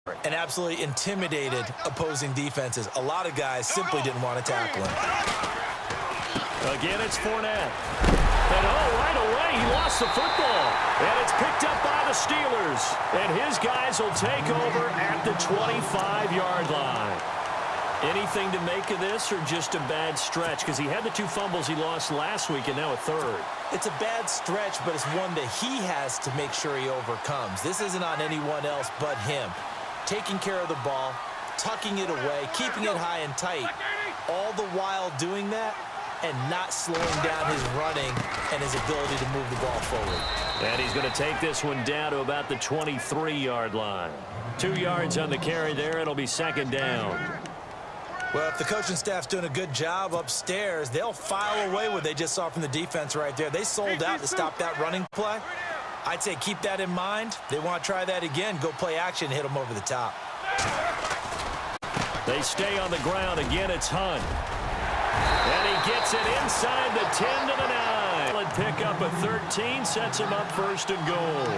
and absolutely intimidated opposing defenses. A lot of guys simply didn't want to tackle him. Again, it's Fournette. And right away, he lost the football. And it's picked up by the Steelers. And his guys will take over at the 25-yard line. Anything to make of this or just a bad stretch? Because he had the 2 fumbles he lost last week and now a third. It's a bad stretch, but it's one that he has to make sure he overcomes. This isn't on anyone else but him. Taking care of the ball, tucking it away, keeping it high and tight, all the while doing that and not slowing down his running and his ability to move the ball forward. And he's going to take this one down to about the 23-yard line. 2 yards on the carry there. It'll be second down. Well, if the coaching staff's doing a good job upstairs, they'll file away what they just saw from the defense right there. They sold out to stop that running play. I'd say keep that in mind. They want to try that again. Go play action, hit them over the top. They stay on the ground. Again, it's Hunt. And he gets it inside the 10 to the 9. And pick up a 13, sets him up first and goal.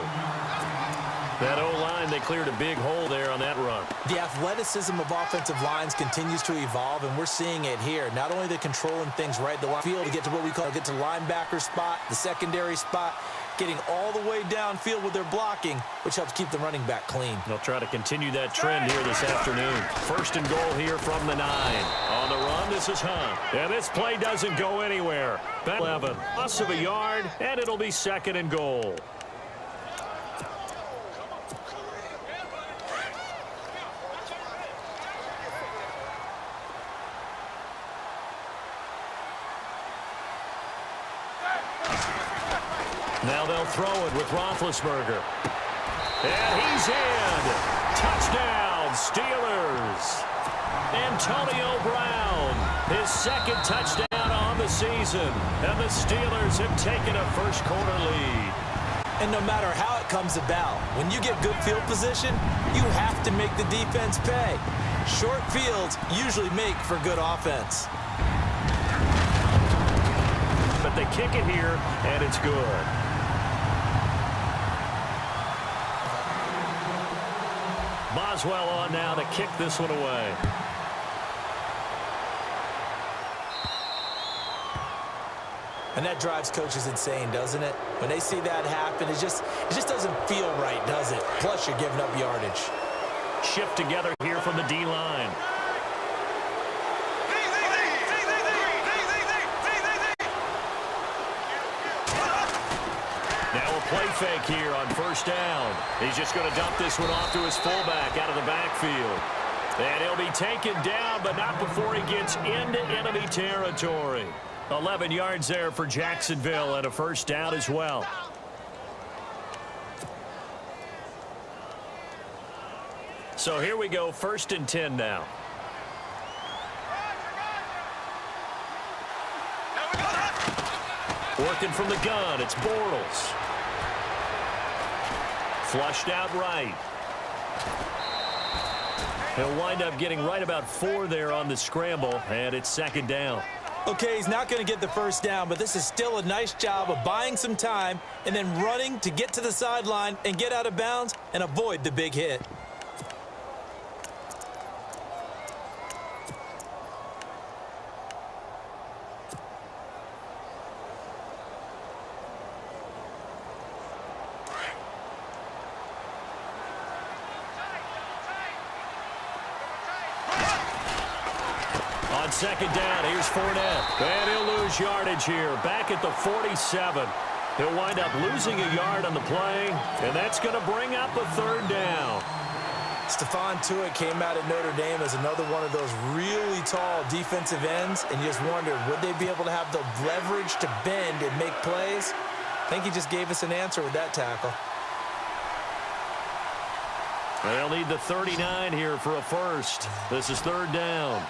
That O-line, they cleared a big hole there on that run. The athleticism of offensive lines continues to evolve, and we're seeing it here. Not only they're controlling things right the field to get to what we call get to linebacker spot, the secondary spot, getting all the way downfield with their blocking, which helps keep the running back clean. They'll try to continue that trend here this afternoon. First and goal here from the 9. On the run, this is Hunt. And this play doesn't go anywhere. 11, loss of a yard, and it'll be second and goal. Now they'll throw it with Roethlisberger. And he's in. Touchdown, Steelers. Antonio Brown, his second touchdown on the season. And the Steelers have taken a first-quarter lead. And no matter how it comes about, when you get good field position, you have to make the defense pay. Short fields usually make for good offense. But they kick it here, and it's good. Boswell on now to kick this one away. And that drives coaches insane, doesn't it? When they see that happen, it just doesn't feel right, does it? Plus, you're giving up yardage. Shift together here from the D-line. Now a play fake here on first down. He's just going to dump this one off to his fullback out of the backfield. And he'll be taken down, but not before he gets into enemy territory. 11 yards there for Jacksonville and a first down as well. So here we go, first and 10 now. Working from the gun, it's Bortles. Flushed out right. He'll wind up getting right about 4 there on the scramble, and it's second down. Okay, he's not going to get the first down, but this is still a nice job of buying some time and then running to get to the sideline and get out of bounds and avoid the big hit. On second down, here's Fournette. And he'll lose yardage here, back at the 47. He'll wind up losing a yard on the play, and that's going to bring up a third down. Stephon Tuitt came out at Notre Dame as another one of those really tall defensive ends, and you just wondered, would they be able to have the leverage to bend and make plays? I think he just gave us an answer with that tackle. They'll need the 39 here for a first. This is third down.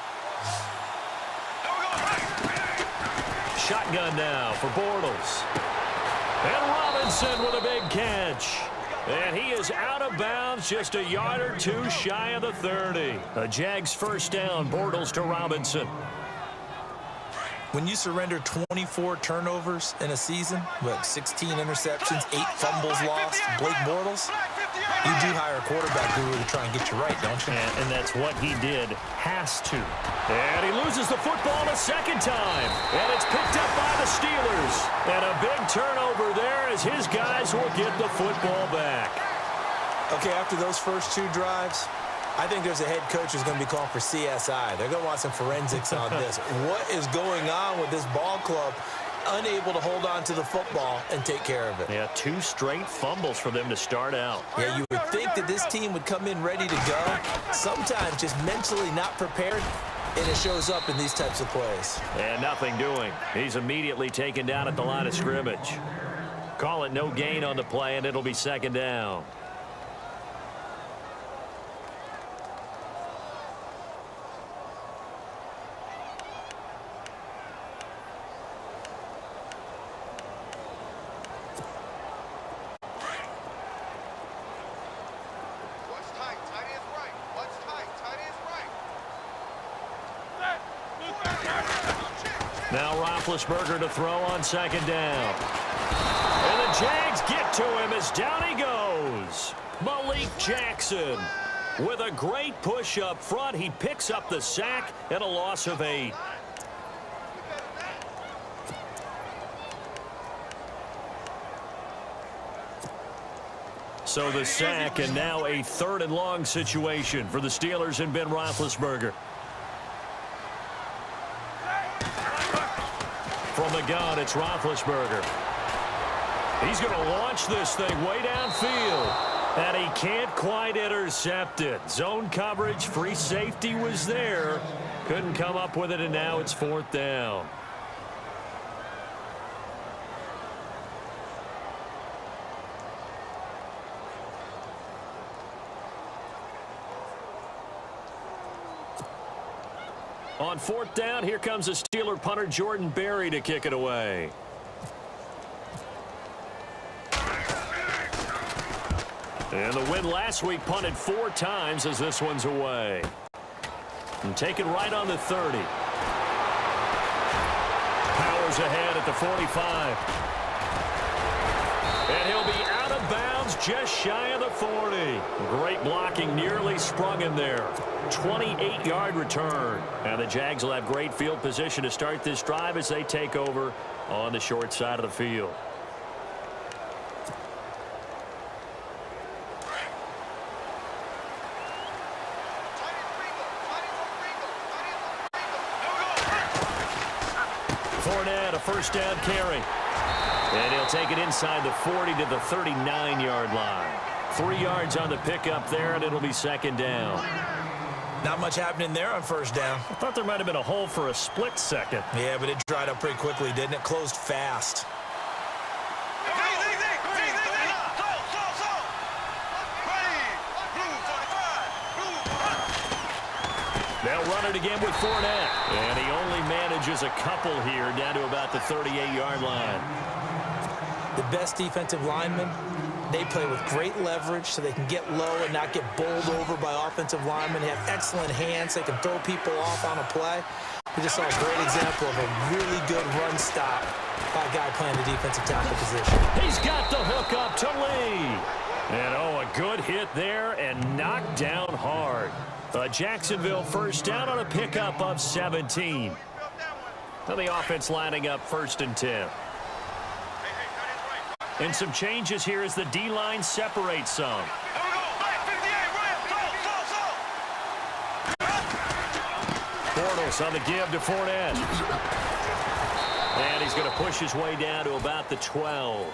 Shotgun now for Bortles. And Robinson with a big catch. And he is out of bounds, just a yard or two shy of the 30. A Jags first down, Bortles to Robinson. When you surrender 24 turnovers in a season, like 16 interceptions, 8 fumbles lost, Blake Bortles, You do hire a quarterback guru to try and get you right, don't you? And that's what he did. Has to. And he loses the football a second time. And it's picked up by the Steelers. And a big turnover there as his guys will get the football back. Okay, after those first two drives, I think there's a head coach who's going to be calling for CSI. They're going to want some forensics on this. What is going on with this ball club? Unable to hold on to the football and take care of it. Yeah, 2 straight fumbles for them to start out. Yeah, you would think that this team would come in ready to go. Sometimes just mentally not prepared, and it shows up in these types of plays. And nothing doing. He's immediately taken down at the line of scrimmage. Call it no gain on the play, and it'll be second down. Now Roethlisberger to throw on second down. And the Jags get to him as down he goes. Malik Jackson with a great push up front. He picks up the sack and a loss of 8. So the sack, and now a 3rd and long situation for the Steelers and Ben Roethlisberger. From the gun, it's Roethlisberger. He's going to launch this thing way downfield. And he can't quite intercept it. Zone coverage, free safety was there. Couldn't come up with it, and now it's 4th down. On 4th down, here comes a Steeler punter, Jordan Berry, to kick it away. And the win last week punted 4 times as this one's away. And taken right on the 30. Powers ahead at the 45. And he'll be out of bounds just shy of the 40. Great blocking, nearly sprung him there. 28-yard return. And the Jags will have great field position to start this drive as they take over on the short side of the field. Fournette, a first down carry. And he'll take it inside the 40 to the 39-yard line. 3 yards on the pickup there, and it'll be second down. Not much happening there on first down. I thought there might have been a hole for a split second. Yeah, but it dried up pretty quickly, didn't it? Closed fast. They'll run it again with Fournette. And he only manages a couple here down to about the 38-yard line. The best defensive linemen, they play with great leverage so they can get low and not get bowled over by offensive linemen. They have excellent hands. They can throw people off on a play. We just saw a great example of a really good run stop by a guy playing the defensive tackle position. He's got the hook up to Lee. And, oh, a good hit there and knocked down hard. Jacksonville first down on a pickup of 17. Now the offense lining up 1st and 10. And some changes here as the D-line separates some. Bortles on the give to Fournette. And he's going to push his way down to about the 12.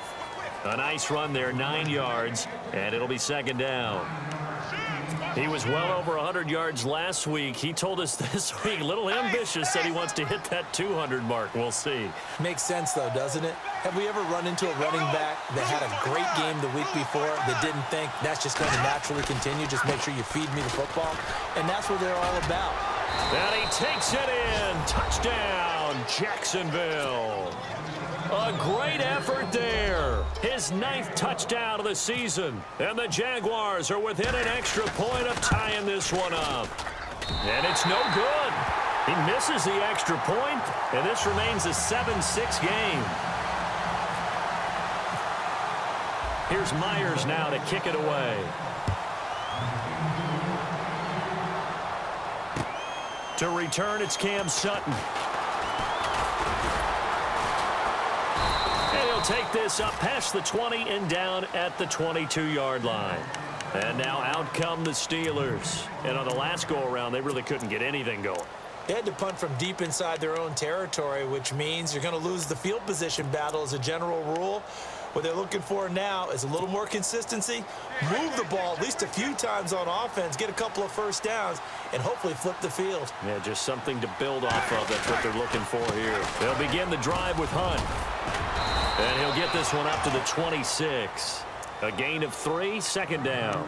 A nice run there, 9 yards, and it'll be second down. He was well over 100 yards last week. He told us this week, a little ambitious, said he wants to hit that 200 mark. We'll see. Makes sense, though, doesn't it? Have we ever run into a running back that had a great game the week before that didn't think that's just going to naturally continue? Just make sure you feed me the football. And that's what they're all about. And he takes it in. Touchdown, Jacksonville. A great effort there. His 9th touchdown of the season. And the Jaguars are within an extra point of tying this one up. And it's no good. He misses the extra point, and this remains a 7-6 game. Here's Myers now to kick it away. To return, it's Cam Sutton. And he'll take this up past the 20 and down at the 22-yard line. And now out come the Steelers. And on the last go-around, they really couldn't get anything going. They had to punt from deep inside their own territory, which means you're going to lose the field position battle as a general rule. What they're looking for now is a little more consistency, move the ball at least a few times on offense, get a couple of first downs, and hopefully flip the field. Yeah, just something to build off of. That's what they're looking for here. They'll begin the drive with Hunt. And he'll get this one up to the 26. A gain of 3, second down.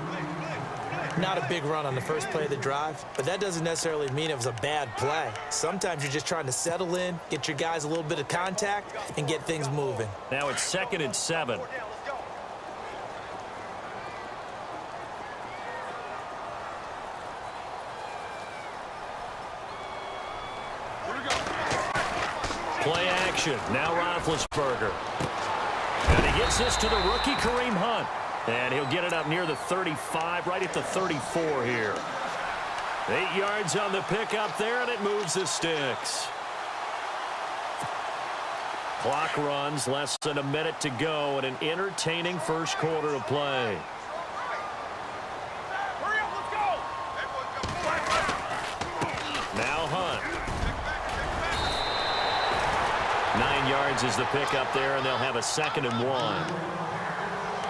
Not a big run on the first play of the drive, but that doesn't necessarily mean it was a bad play. Sometimes you're just trying to settle in, get your guys a little bit of contact, and get things moving. Now it's 2nd and 7. Play action. Now Roethlisberger. And he gets this to the rookie Kareem Hunt. And he'll get it up near the 35, right at the 34 here. 8 yards on the pickup there, and it moves the sticks. Clock runs, less than a minute to go, and an entertaining first quarter of play. Now Hunt. 9 yards is the pickup there, and they'll have a 2nd and 1.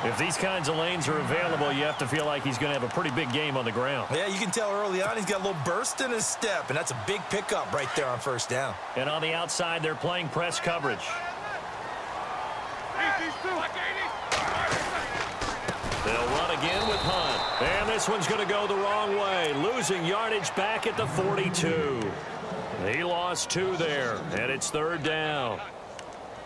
If these kinds of lanes are available, you have to feel like he's going to have a pretty big game on the ground. Yeah, you can tell early on he's got a little burst in his step, and that's a big pickup right there on first down. And on the outside, they're playing press coverage. They'll run again with Hunt. And this one's going to go the wrong way, losing yardage back at the 42. He lost 2 there, and it's 3rd down.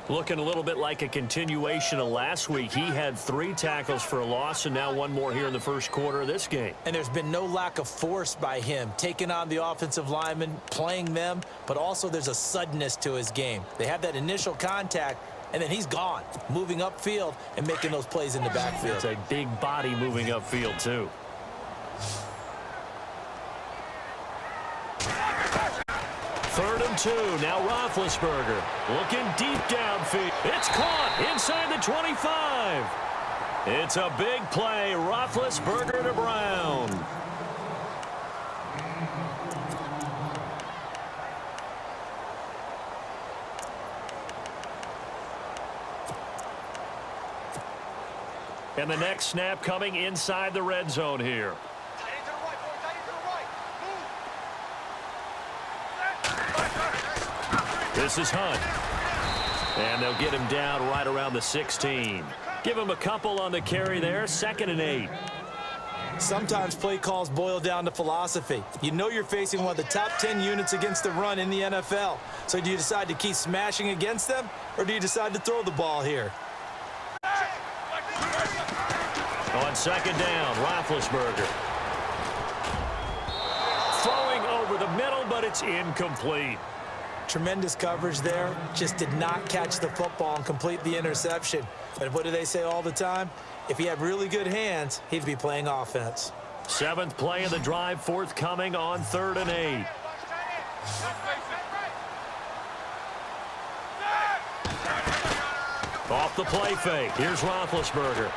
Looking a little bit like a continuation of last week. He had 3 tackles for a loss, and now 1 more here in the first quarter of this game. And there's been no lack of force by him, taking on the offensive linemen, playing them, but also there's a suddenness to his game. They have that initial contact, and then he's gone, moving upfield and making those plays in the backfield. It's a big body moving upfield, too. Third and 2. Now Roethlisberger looking deep downfield. It's caught inside the 25. It's a big play. Roethlisberger to Brown. And the next snap coming inside the red zone here. This is Hunt. And they'll get him down right around the 16. Give him a couple on the carry there. 2nd and 8. Sometimes play calls boil down to philosophy. You know you're facing one of the top 10 units against the run in the NFL. So do you decide to keep smashing against them, or do you decide to throw the ball here? On 2nd down, Roethlisberger. Throwing over the middle, but it's incomplete. Tremendous coverage there. Just did not catch the football and complete the interception. But what do they say all the time? If he had really good hands, he'd be playing offense. 7th play of the drive forthcoming on 3rd and 8. Off the play fake. Here's Roethlisberger.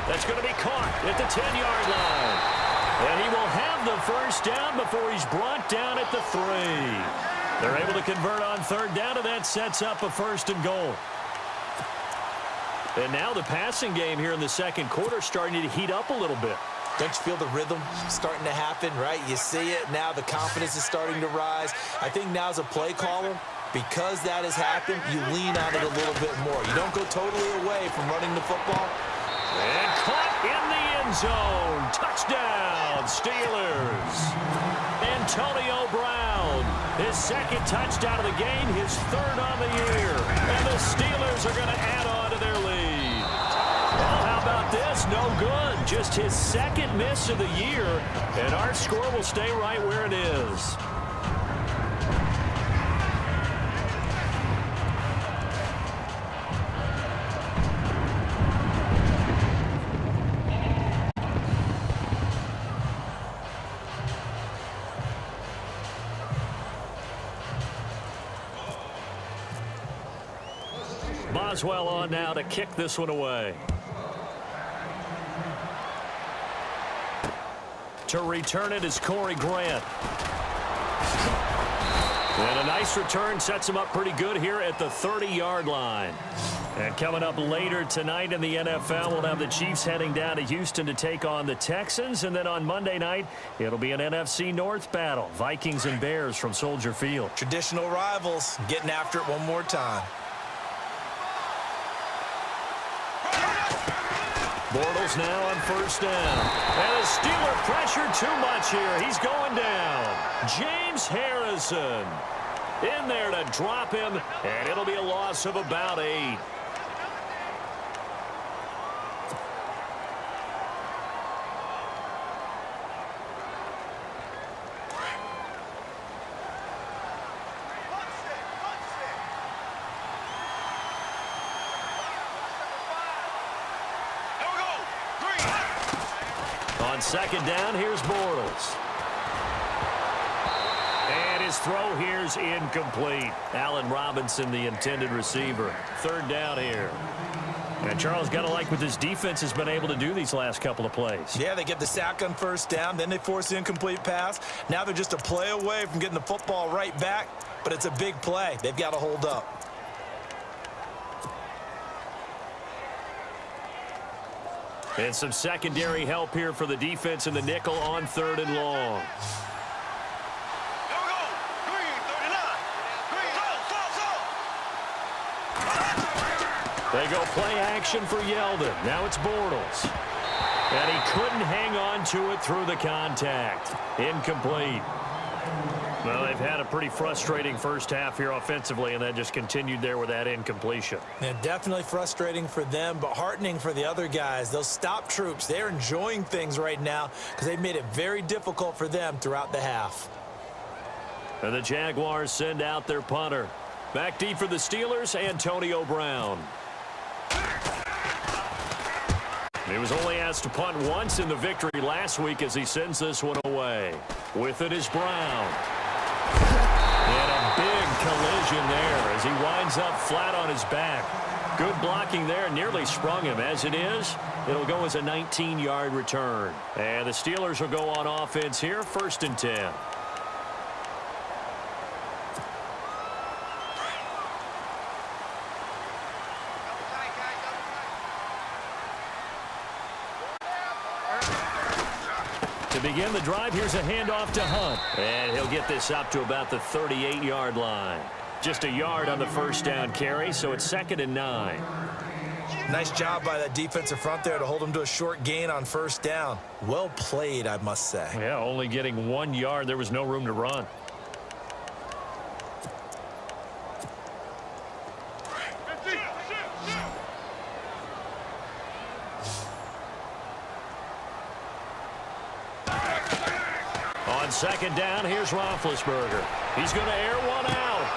That's going to be caught at the 10-yard line. And he will have the first down before he's brought down at the 3. They're able to convert on 3rd down, and that sets up a 1st and goal. And now the passing game here in the second quarter starting to heat up a little bit. Don't you feel the rhythm starting to happen, right? You see it now. The confidence is starting to rise. I think now as a play caller, because that has happened, you lean on it a little bit more. You don't go totally away from running the football. And caught in the end zone. Touchdown, Steelers. Antonio Brown, his 2nd touchdown of the game, his 3rd on the year. And the Steelers are going to add on to their lead. Well, how about this? No good. Just his 2nd miss of the year. And our score will stay right where it is. Boswell on now to kick this one away. To return it is Corey Grant. And a nice return sets him up pretty good here at the 30-yard line. And coming up later tonight in the NFL, we'll have the Chiefs heading down to Houston to take on the Texans. And then on Monday night, it'll be an NFC North battle. Vikings and Bears from Soldier Field. Traditional rivals getting after it one more time. Bortles now on first down. And a Steeler pressure too much here. He's going down. James Harrison in there to drop him, and it'll be a loss of about 8. On second down, here's Bortles. And his throw here's incomplete. Allen Robinson, the intended receiver. Third down here. And Charles, got to like what this defense has been able to do these last couple of plays. Yeah, they get the sack on first down, then they force the incomplete pass. Now they're just a play away from getting the football right back, but it's a big play. They've got to hold up. And some secondary help here for the defense in the nickel on third and long. They go play action for Yeldon. Now it's Bortles. And he couldn't hang on to it through the contact. Incomplete. Well, they've had a pretty frustrating first half here offensively, and that just continued there with that incompletion. Yeah, definitely frustrating for them, but heartening for the other guys. Those stop troops, they're enjoying things right now because they've made it very difficult for them throughout the half. And the Jaguars send out their punter. Back deep for the Steelers, Antonio Brown. He was only asked to punt once in the victory last week as he sends this one away. With it is Brown. And a big collision there as he winds up flat on his back. Good blocking there, nearly sprung him. As it is, it'll go as a 19-yard return. And the Steelers will go on offense here, 1st and 10. To begin the drive, here's a handoff to Hunt. And he'll get this up to about the 38-yard line. Just a yard on the first down carry, so it's 2nd and 9. Nice job by that defensive front there to hold him to a short gain on first down. Well played, I must say. Yeah, only getting 1 yard. There was no room to run. On second down, here's Roethlisberger. He's going to air one out.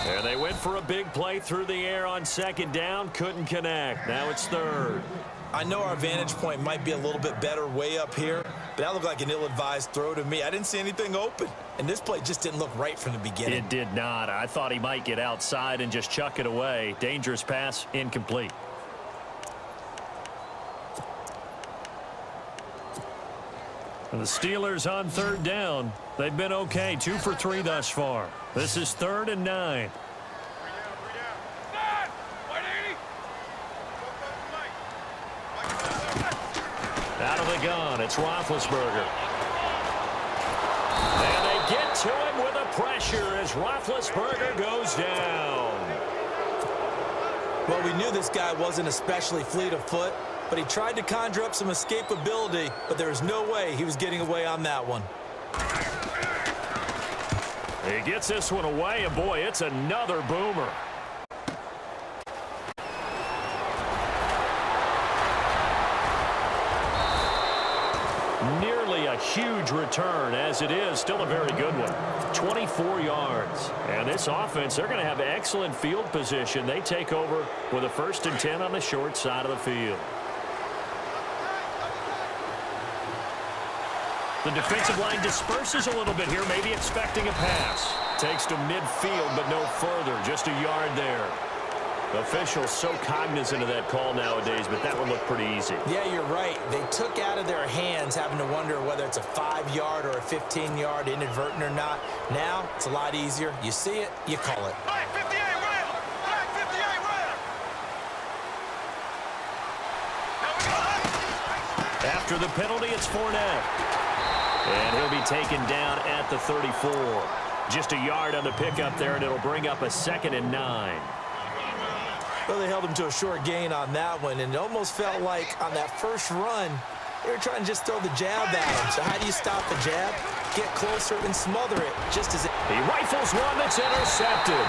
And they went for a big play through the air on second down. Couldn't connect. Now it's 3rd. I know our vantage point might be a little bit better way up here, but that looked like an ill-advised throw to me. I didn't see anything open, and this play just didn't look right from the beginning. It did not. I thought he might get outside and just chuck it away. Dangerous pass, incomplete. And the Steelers on 3rd down. They've been okay, 2 for 3 thus far. This is 3rd and 9. Out of the gun, it's Roethlisberger. And they get to him with a pressure as Roethlisberger goes down. Well, we knew this guy wasn't especially fleet of foot, but he tried to conjure up some escapability, but there was no way he was getting away on that one. He gets this one away, and boy, it's another boomer. Nearly a huge return, as it is still a very good one. 24 yards. And this offense, they're going to have excellent field position. They take over with a 1st and 10 on the short side of the field. The defensive line disperses a little bit here, maybe expecting a pass. Takes to midfield, but no further. Just a yard there. Officials so cognizant of that call nowadays, but that one looked pretty easy. Yeah, you're right. They took out of their hands having to wonder whether it's a 5-yard or a 15-yard, inadvertent or not. Now, it's a lot easier. You see it, you call it. Flag 58 rail! Flag 58 rail! After the penalty, it's Fournette. And he'll be taken down at the 34. Just a yard on the pickup there, and it'll bring up a 2nd and 9. Well, they held him to a short gain on that one, and it almost felt like on that first run, they were trying to just throw the jab at him. So how do you stop the jab? Get closer and smother it, just as it... He rifles one that's intercepted.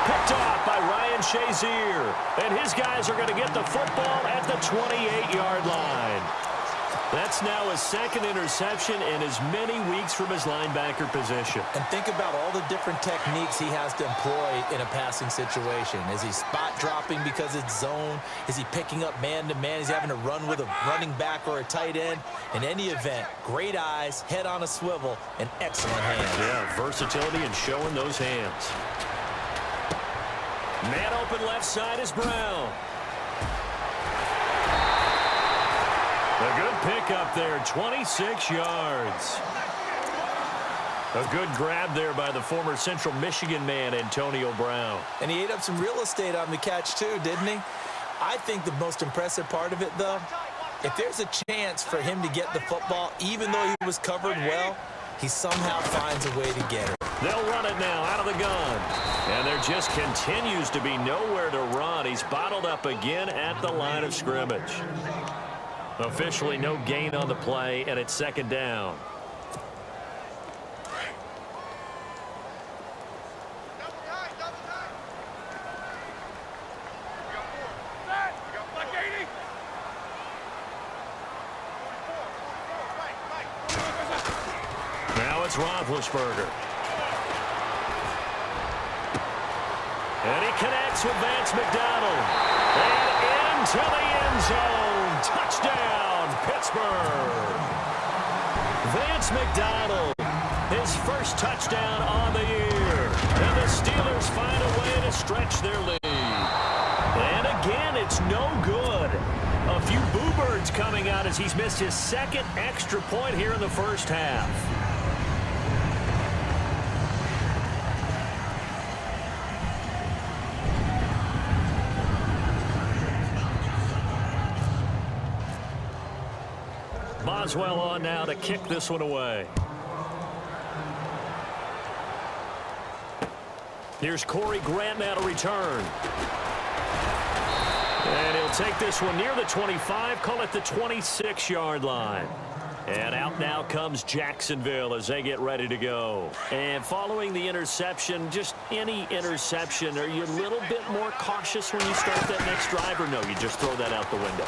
Picked off by Ryan Shazier. And his guys are going to get the football at the 28-yard line. That's now his 2nd interception in as many weeks from his linebacker position. And think about all the different techniques he has to employ in a passing situation. Is he spot dropping because it's zone? Is he picking up man-to-man? Is he having to run with a running back or a tight end? In any event, great eyes, head on a swivel, and excellent hands. Yeah, versatility and showing those hands. Man open left side is Brown. A good pickup there, 26 yards. A good grab there by the former Central Michigan man, Antonio Brown. And he ate up some real estate on the catch, too, didn't he? I think the most impressive part of it, though, if there's a chance for him to get the football, even though he was covered well, he somehow finds a way to get it. They'll run it now out of the gun. And there just continues to be nowhere to run. He's bottled up again at the line of scrimmage. Officially no gain on the play, and it's 2nd down. Now it's Roethlisberger. And he connects with Vance McDonald. And into the end zone. Touchdown, Pittsburgh. Vance McDonald, his first touchdown on the year. And the Steelers find a way to stretch their lead. And again, it's no good. A few boo birds coming out as he's missed his 2nd extra point here in the first half. Boswell on now to kick this one away. Here's Corey Grant now to return. And he'll take this one near the 25, call it the 26-yard line. And out now comes Jacksonville as they get ready to go. And following the interception, just any interception, are you a little bit more cautious when you start that next drive, or no, you just throw that out the window?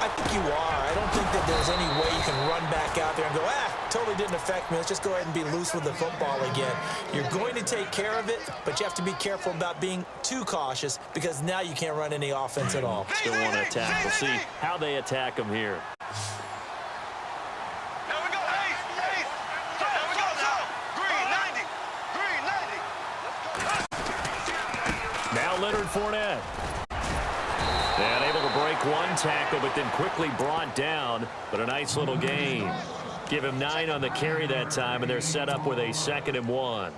I think you are. I don't think that there's any way you can run back out there and go, totally didn't affect me. Let's just go ahead and be loose with the football again. You're going to take care of it, but you have to be careful about being too cautious because now you can't run any offense at all. Still want to attack. We'll see how they attack them here. Now Leonard Fournette. And able to break one tackle, but then quickly brought down. But a nice little gain. Give him 9 on the carry that time, and they're set up with a 2nd and 1.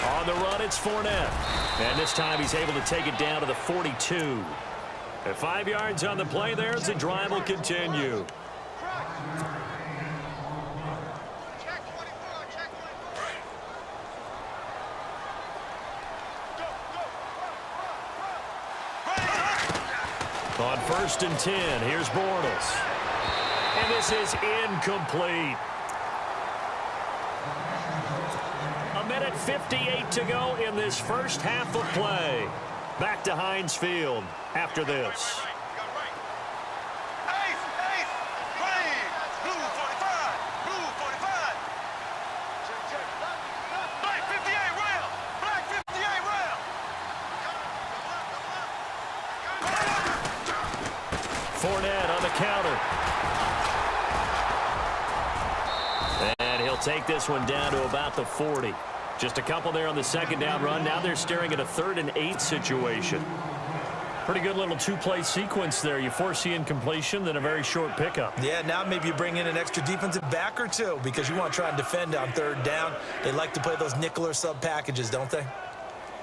On the run, it's Fournette. And this time he's able to take it down to the 42. At 5 yards on the play there as the drive will continue. On 1st and 10, here's Bortles. And this is incomplete. 1:58 to go in this first half of play. Back to Heinz Field after this. Fournette on the counter. And he'll take this one down to about the 40. Just a couple there on the second down run. Now they're staring at a 3rd and 8 situation. Pretty good little two-play sequence there. You force the incompletion, then a very short pickup. Yeah, now maybe you bring in an extra defensive back or two because you want to try and defend on 3rd down. They like to play those nickel or sub packages, don't they?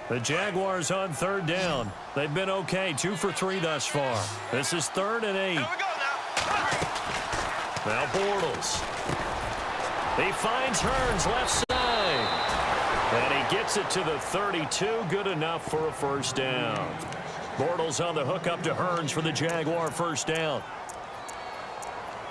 The Jaguars on 3rd down. They've been okay, 2 for 3 thus far. This is 3rd and 8. Here we go now. Now Bortles. He finds Hearns left side. And he gets it to the 32. Good enough for a first down. Bortles on the hook up to Hearns for the Jaguar first down.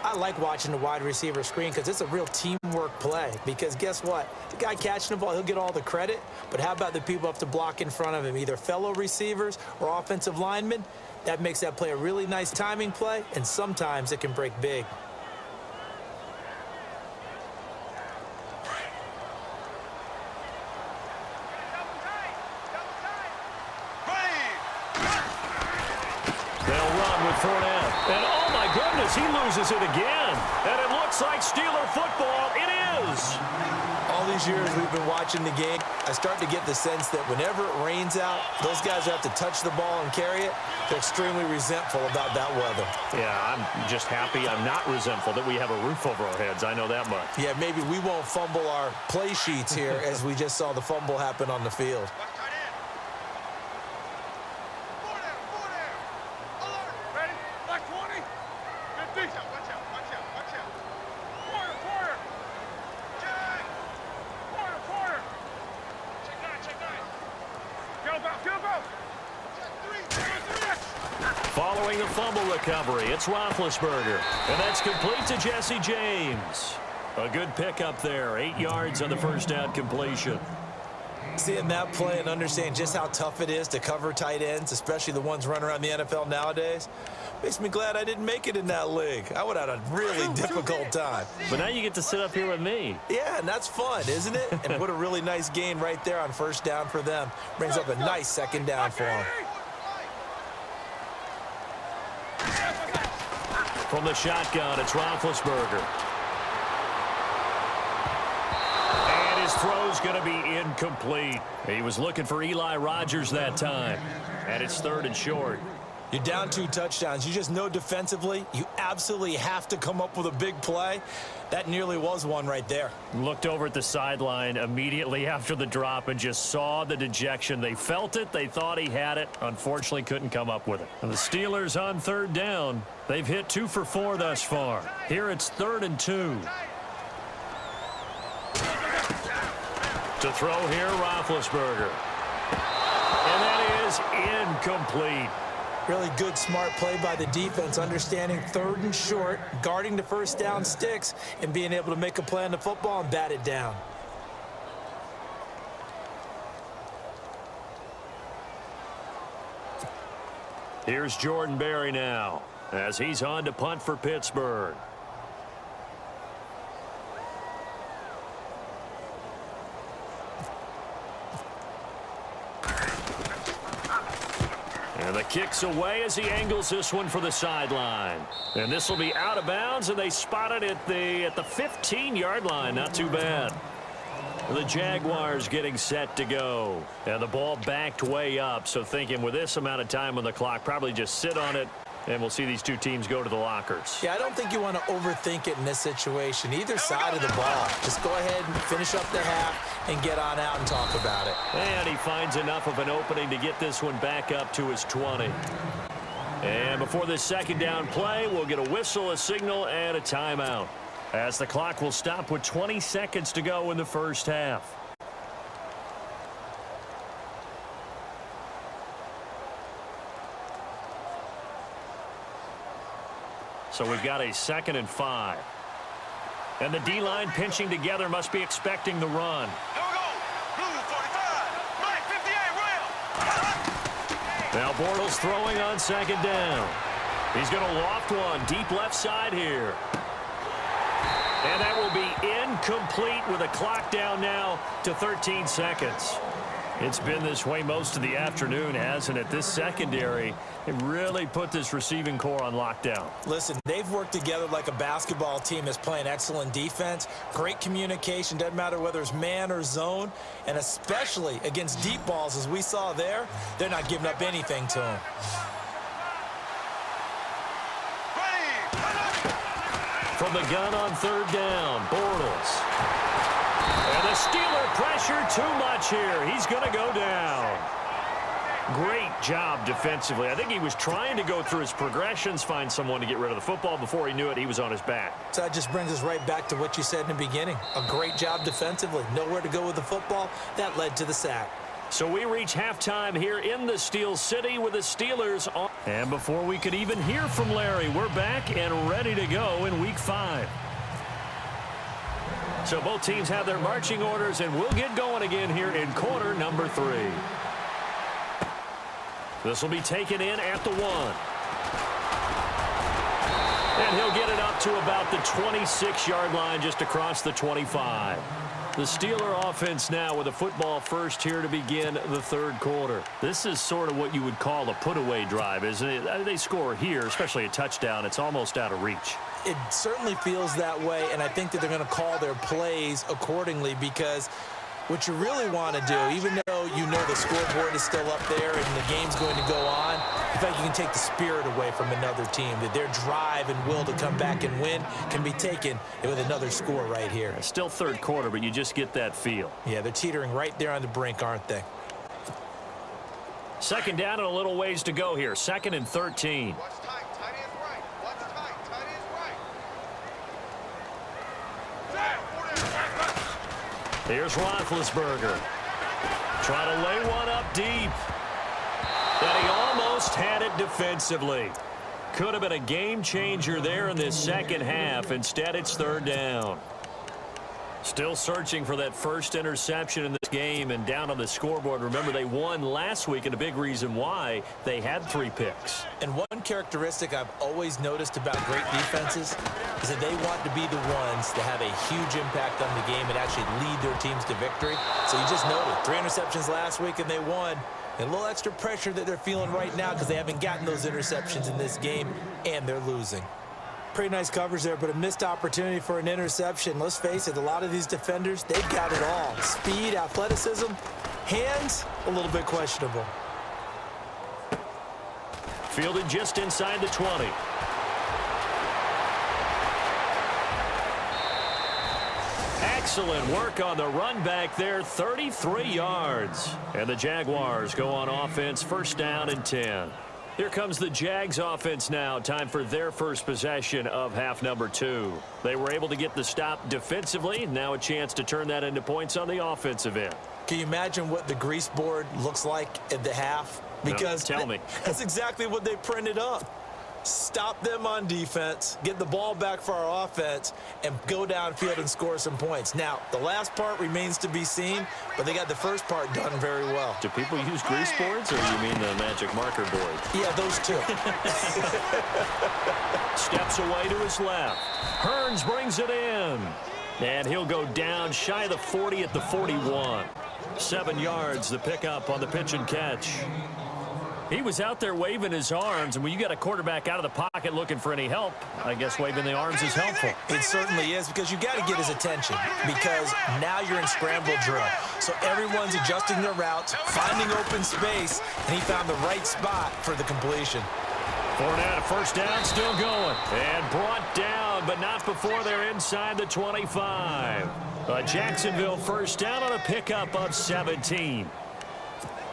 I like watching the wide receiver screen because it's a real teamwork play. Because guess what? The guy catching the ball, he'll get all the credit. But how about the people up to block in front of him, either fellow receivers or offensive linemen? That makes that play a really nice timing play, and sometimes it can break big. Fournette. And oh my goodness, he loses it again. And it looks like Steeler football. It is. All these years we've been watching the game, I start to get the sense that whenever it rains out, those guys who have to touch the ball and carry it, they're extremely resentful about that weather. Yeah, I'm just happy I'm not resentful that we have a roof over our heads. I know that much. Yeah, maybe we won't fumble our play sheets here as we just saw the fumble happen on the field. Following the fumble recovery, it's Roethlisberger. And that's complete to Jesse James. A good pickup there. 8 yards on the first down completion. Seeing that play and understanding just how tough it is to cover tight ends, especially the ones running around the NFL nowadays, makes me glad I didn't make it in that league. I would have had a really difficult time. But now you get to sit up here with me. Yeah, and that's fun, isn't it? And what a really nice gain right there on first down for them. Brings up a nice second down for them. From the shotgun, it's Roethlisberger. And his throw's going to be incomplete. He was looking for Eli Rogers that time. And it's 3rd and short. You're down 2 touchdowns. You just know defensively you absolutely have to come up with a big play. That nearly was one right there. Looked over at the sideline immediately after the drop and just saw the dejection. They felt it. They thought he had it. Unfortunately, couldn't come up with it. And the Steelers on 3rd down. They've hit 2 for 4 thus far. Here it's 3rd and 2. To throw here, Roethlisberger. And that is incomplete. Really good, smart play by the defense, understanding 3rd and short, guarding the first down sticks, and being able to make a play on the football and bat it down. Here's Jordan Berry now, as he's on to punt for Pittsburgh. And the kick's away as he angles this one for the sideline. And this will be out of bounds, and they spot it at the 15-yard line. Not too bad. The Jaguars getting set to go. And the ball backed way up, so thinking with this amount of time on the clock, probably just sit on it, and we'll see these two teams go to the lockers. Yeah, I don't think you want to overthink it in this situation. Either side of the ball. Just go ahead and finish up the half and get on out and talk about it. And he finds enough of an opening to get this one back up to his 20. And before this second down play, we'll get a whistle, a signal, and a timeout, as the clock will stop with 20 seconds to go in the first half. So we've got a 2nd and 5. And the D-line pinching together, must be expecting the run. Here we go. Blue 45. Black 58. Rail. Now Bortles throwing on 2nd down. He's going to loft one deep left side here. And that will be incomplete with a clock down now to 13 seconds. It's been this way most of the afternoon, hasn't it? This secondary, it really put this receiving core on lockdown. Listen, they've worked together like a basketball team that's playing excellent defense, great communication, doesn't matter whether it's man or zone, and especially against deep balls, as we saw there, they're not giving up anything to them. From the gun on third down, Bortles. And the Steeler pressure too much here. He's going to go down. Great job defensively. I think he was trying to go through his progressions, find someone to get rid of the football. Before he knew it, he was on his back. So that just brings us right back to what you said in the beginning. A great job defensively. Nowhere to go with the football. That led to the sack. So we reach halftime here in the Steel City with the Steelers on. And before we could even hear from Larry, we're back and ready to go in Week 5. So both teams have their marching orders, and we'll get going again here in quarter number 3. This will be taken in at the 1. And he'll get it up to about the 26-yard line, just across the 25. The Steeler offense now with a football first here to begin the third quarter. This is sort of what you would call a put-away drive, isn't it? They score here, especially a touchdown. It's almost out of reach. It certainly feels that way, and I think that they're going to call their plays accordingly, because what you really want to do, even though you know the scoreboard is still up there and the game's going to go on, in fact, you can take the spirit away from another team, that their drive and will to come back and win can be taken with another score right here. It's still third quarter, but you just get that feel. Yeah, they're teetering right there on the brink, aren't they? Second down and a little ways to go here. 2nd and 13. Watch tight. Tight end's right. Watch tight. Tight end's right. Here's Roethlisberger. Trying to lay one up deep. And he almost had it defensively. Could have been a game changer there in this second half. Instead, it's third down. Still searching for that first interception in this game and down on the scoreboard. Remember, they won last week, and a big reason why they had 3 picks. And one characteristic I've always noticed about great defenses is that they want to be the ones that have a huge impact on the game and actually lead their teams to victory. So you just noted 3 interceptions last week and they won. And a little extra pressure that they're feeling right now because they haven't gotten those interceptions in this game, and they're losing. Pretty nice coverage there, but a missed opportunity for an interception. Let's face it, a lot of these defenders, they've got it all. Speed, athleticism, hands, a little bit questionable. Fielded just inside the 20. Excellent work on the run back there, 33 yards. And the Jaguars go on offense, first down and 10. Here comes the Jags offense now. Time for their first possession of half number 2. They were able to get the stop defensively. Now a chance to turn that into points on the offensive end. Can you imagine what the grease board looks like at the half? Because no, tell me. That's exactly what they printed up. Stop them on defense, get the ball back for our offense, and go downfield and score some points. Now, the last part remains to be seen, but they got the first part done very well. Do people use grease boards, or you mean the magic marker board? Yeah, those two. Steps away to his left. Hearns brings it in. And he'll go down shy of the 40 at the 41. 7 yards, the pickup on the pitch and catch. He was out there waving his arms, and when you got a quarterback out of the pocket looking for any help, I guess waving the arms is helpful. It certainly is, because you got to get his attention, because now you're in scramble drill. So everyone's adjusting their routes, finding open space, and he found the right spot for the completion. Fournette, first down, still going. And brought down, but not before they're inside the 25. A Jacksonville first down on a pickup of 17.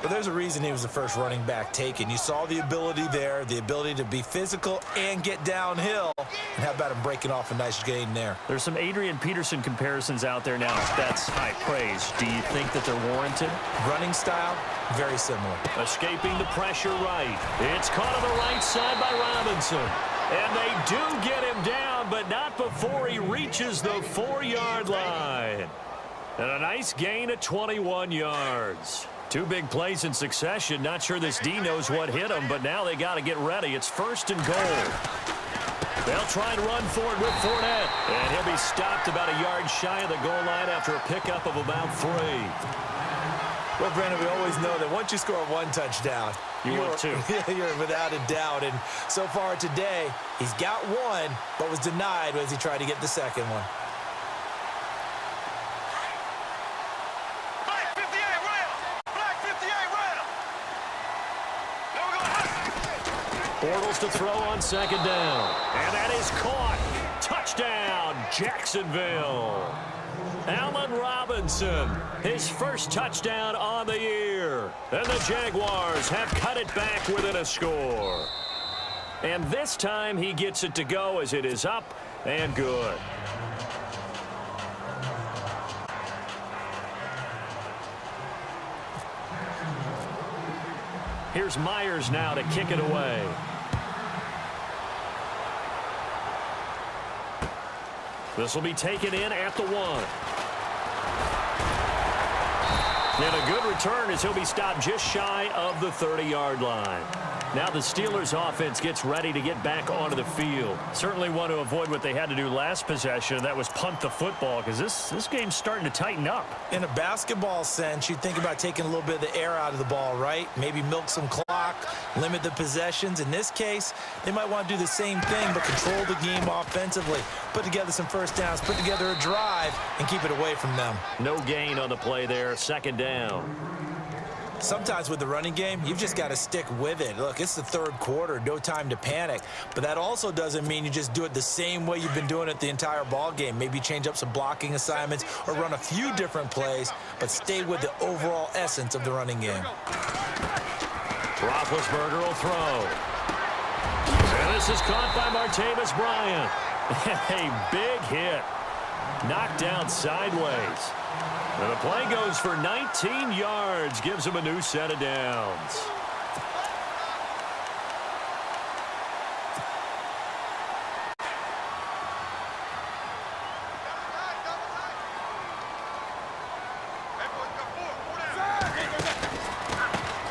But there's a reason he was the first running back taken. You saw the ability there, the ability to be physical and get downhill. And how about him breaking off a nice gain there? There's some Adrian Peterson comparisons out there now. That's high praise. Do you think that they're warranted? Running style, very similar. Escaping the pressure right. It's caught on the right side by Robinson. And they do get him down, but not before he reaches the 4-yard line. And a nice gain of 21 yards. 2 big plays in succession. Not sure this D knows what hit him, but now they got to get ready. It's first and goal. They'll try and run for it with Fournette. And he'll be stopped about a yard shy of the goal line after a pickup of about 3. Well, Brandon, we always know that once you score one touchdown, you're two. You're without a doubt. And so far today, he's got one, but was denied as he tried to get the second one. Black 58 round. Black 58 round. Now we're going Bortles to throw on second down. And that is caught. Touchdown, Jacksonville. Allen Robinson, his first touchdown on the year. And the Jaguars have cut it back within a score. And this time he gets it to go as it is up and good. Here's Myers now to kick it away. This will be taken in at the 1. And a good return as he'll be stopped just shy of the 30-yard line. Now the Steelers offense gets ready to get back onto the field. Certainly want to avoid what they had to do last possession. That was punt the football, because this game's starting to tighten up. In a basketball sense, you'd think about taking a little bit of the air out of the ball, right? Maybe milk some clock, limit the possessions. In this case, they might want to do the same thing, but control the game offensively. Put together some first downs, put together a drive, and keep it away from them. No gain on the play there, second down. Sometimes with the running game, you've just got to stick with it. Look, it's the third quarter, no time to panic. But that also doesn't mean you just do it the same way you've been doing it the entire ball game. Maybe change up some blocking assignments or run a few different plays, but stay with the overall essence of the running game. Roethlisberger will throw. And this is caught by Martavis Bryant. A big hit. Knocked down sideways. And the play goes for 19 yards, gives him a new set of downs.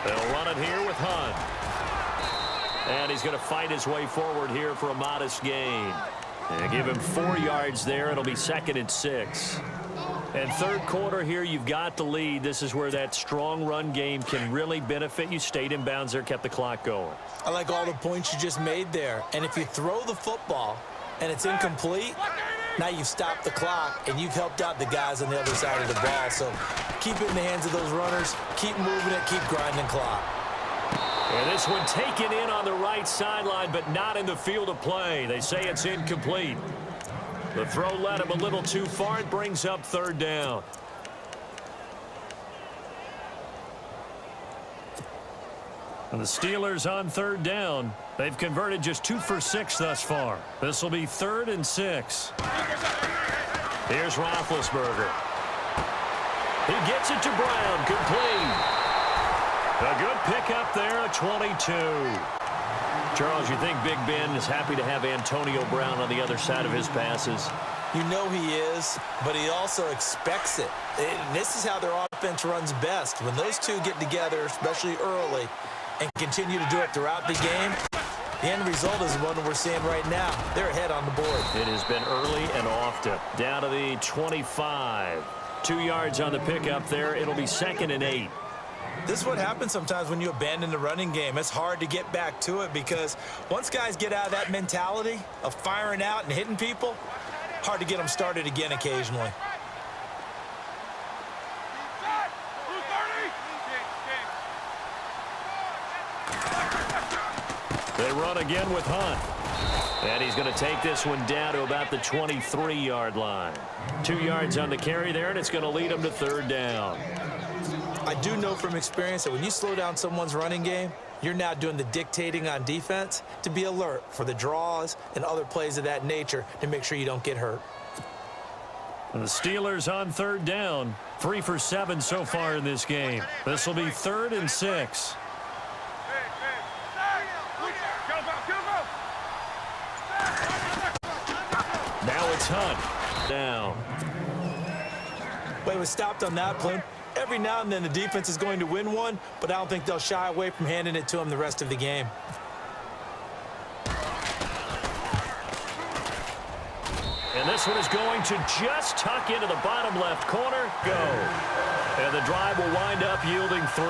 They'll run it here with Hunt. And he's going to fight his way forward here for a modest gain. And give him 4 yards there. It'll be 2nd and 6. And third quarter here, you've got the lead. This is where that strong run game can really benefit you. Stayed in bounds there, kept the clock going. I like all the points you just made there. And if you throw the football and it's incomplete, now you've stopped the clock and you've helped out the guys on the other side of the ball. So keep it in the hands of those runners. Keep moving it. Keep grinding clock. And this one taken in on the right sideline, but not in the field of play. They say it's incomplete. The throw led him a little too far. It brings up third down. And the Steelers on third down. They've converted just 2 for 6 thus far. This will be 3rd and 6. Here's Roethlisberger. He gets it to Brown. Complete. A good pickup there at 22. Charles, you think Big Ben is happy to have Antonio Brown on the other side of his passes? You know he is, but he also expects it. And this is how their offense runs best. When those two get together, especially early, and continue to do it throughout the game, the end result is the one we're seeing right now. They're ahead on the board. It has been early and often. Down to the 25. 2 yards on the pickup there. It'll be 2nd and 8. This is what happens sometimes when you abandon the running game. It's hard to get back to it because once guys get out of that mentality of firing out and hitting people, hard to get them started again occasionally. They run again with Hunt. And he's going to take this one down to about the 23-yard line. 2 yards on the carry there, and it's going to lead him to third down. I do know from experience that when you slow down someone's running game, you're now doing the dictating on defense to be alert for the draws and other plays of that nature to make sure you don't get hurt. And the Steelers on third down. 3 for 7 so far in this game. This will be 3rd and 6. Now it's Hunt. Down. But it was stopped on that play. Every now and then the defense is going to win one, but I don't think they'll shy away from handing it to him the rest of the game. And this one is going to just tuck into the bottom left corner. Go. And And the drive will wind up yielding 3.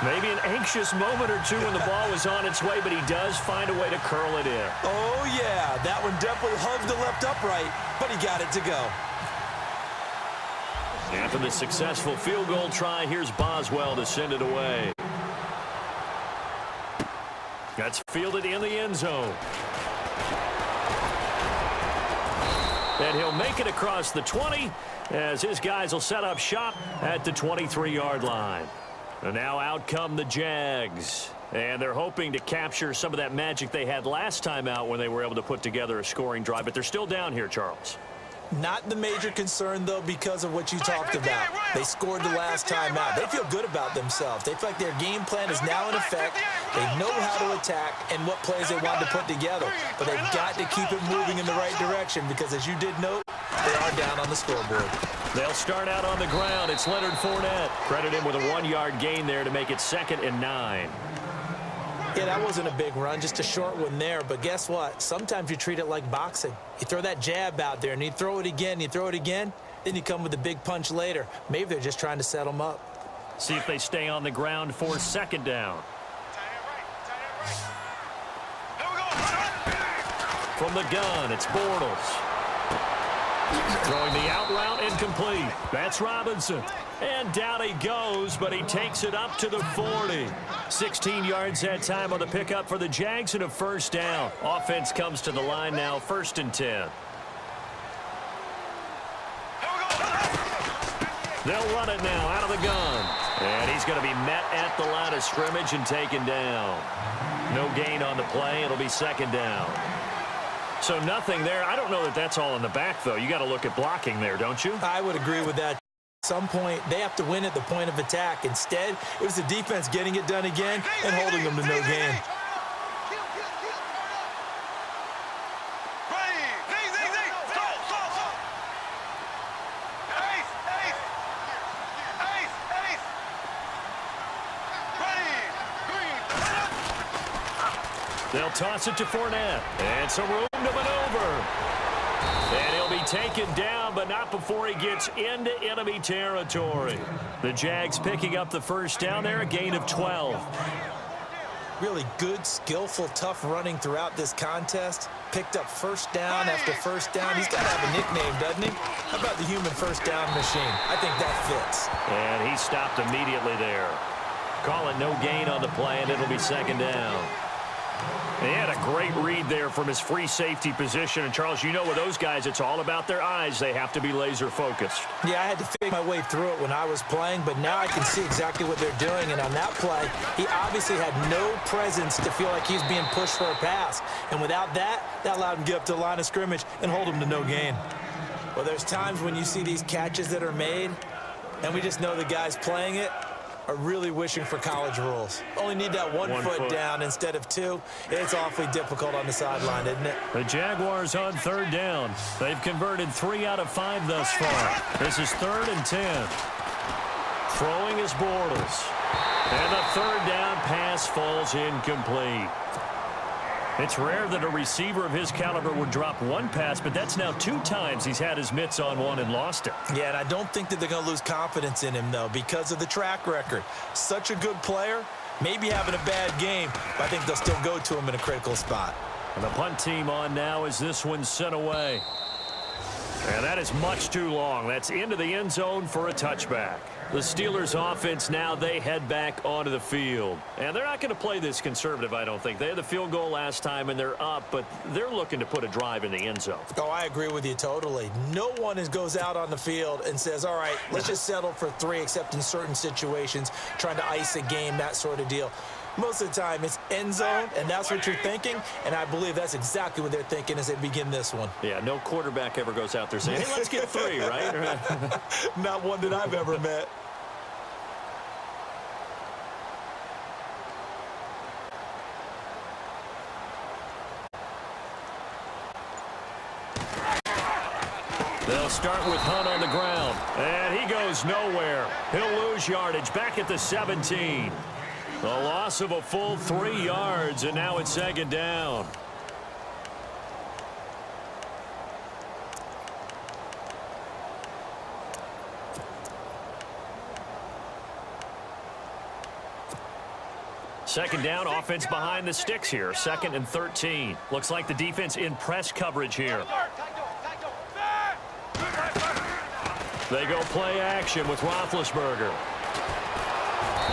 Maybe an anxious moment or two when the ball was on its way, but he does find a way to curl it in. Oh, yeah. That one definitely hugged the left upright, but he got it to go. After the successful field goal try, here's Boswell to send it away. That's fielded in the end zone. And he'll make it across the 20 as his guys will set up shop at the 23-yard line. And now out come the Jags. And they're hoping to capture some of that magic they had last time out when they were able to put together a scoring drive. But they're still down here, Charles. Not the major concern, though, because of what you talked about. They scored the last time out. They feel good about themselves. They feel like their game plan is now in effect. They know how to attack and what plays they want to put together. But they've got to keep it moving in the right direction because, as you did note, they are down on the scoreboard. They'll start out on the ground. It's Leonard Fournette. Credit him with a 1-yard gain there to make it 2nd and 9. Yeah, that wasn't a big run, just a short one there. But guess what? Sometimes you treat it like boxing. You throw that jab out there, and you throw it again, you throw it again, then you come with a big punch later. Maybe they're just trying to set them up. See if they stay on the ground for 2nd down. From the gun, it's Bortles. Throwing the out route incomplete. That's Robinson. And down he goes, but he takes it up to the 40. 16 yards that time on the pickup for the Jags and a 1st down. Offense comes to the line now, 1st and 10. They'll run it now out of the gun. And he's going to be met at the line of scrimmage and taken down. No gain on the play. It'll be 2nd down. So nothing there. I don't know that that's all in the back, though. You got to look at blocking there, don't you? I would agree with that. At some point, they have to win at the point of attack. Instead, it was the defense getting it done again and holding them to no gain. They'll toss it to Fournette. And some room to maneuver. And he'll be taken down, but not before he gets into enemy territory. The Jags picking up the 1st down there, a gain of 12. Really good, skillful, tough running throughout this contest. Picked up 1st down after 1st down. He's got to have a nickname, doesn't he? How about the human 1st down machine? I think that fits. And he stopped immediately there. Call it no gain on the play, and it'll be 2nd down. He had a great read there from his free safety position. And, Charles, you know with those guys, it's all about their eyes. They have to be laser-focused. Yeah, I had to figure my way through it when I was playing, but now I can see exactly what they're doing. And on that play, he obviously had no presence to feel like he's being pushed for a pass. And without that, that allowed him to get up to the line of scrimmage and hold him to no gain. Well, there's times when you see these catches that are made, and we just know the guys playing it are really wishing for college rules. Only need that one foot down instead of 2. It's awfully difficult on the sideline, isn't it? The Jaguars on 3rd down. They've converted 3 out of 5 thus far. This is 3rd and 10. Throwing is Bortles. And the 3rd down pass falls incomplete. It's rare that a receiver of his caliber would drop one pass, but that's now 2 times he's had his mitts on one and lost it. Yeah, and I don't think that they're going to lose confidence in him, though, because of the track record. Such a good player, maybe having a bad game, but I think they'll still go to him in a critical spot. And the punt team on now as this one's sent away. And that is much too long. That's into the end zone for a touchback. The Steelers offense now, they head back onto the field. And they're not going to play this conservative, I don't think. They had the field goal last time, and they're up, but they're looking to put a drive in the end zone. Oh, I agree with you totally. No one goes out on the field and says, all right, let's just settle for 3, except in certain situations, trying to ice a game, that sort of deal. Most of the time, it's end zone, and that's what you're thinking, and I believe that's exactly what they're thinking as they begin this one. Yeah, no quarterback ever goes out there saying, hey, let's get 3, right? Not one that I've ever met. They'll start with Hunt on the ground, and he goes nowhere. He'll lose yardage back at the 17. The loss of a full 3 yards, and now it's 2nd down. Second down, offense behind the sticks here. 2nd and 13. Looks like the defense in press coverage here. They go play action with Roethlisberger.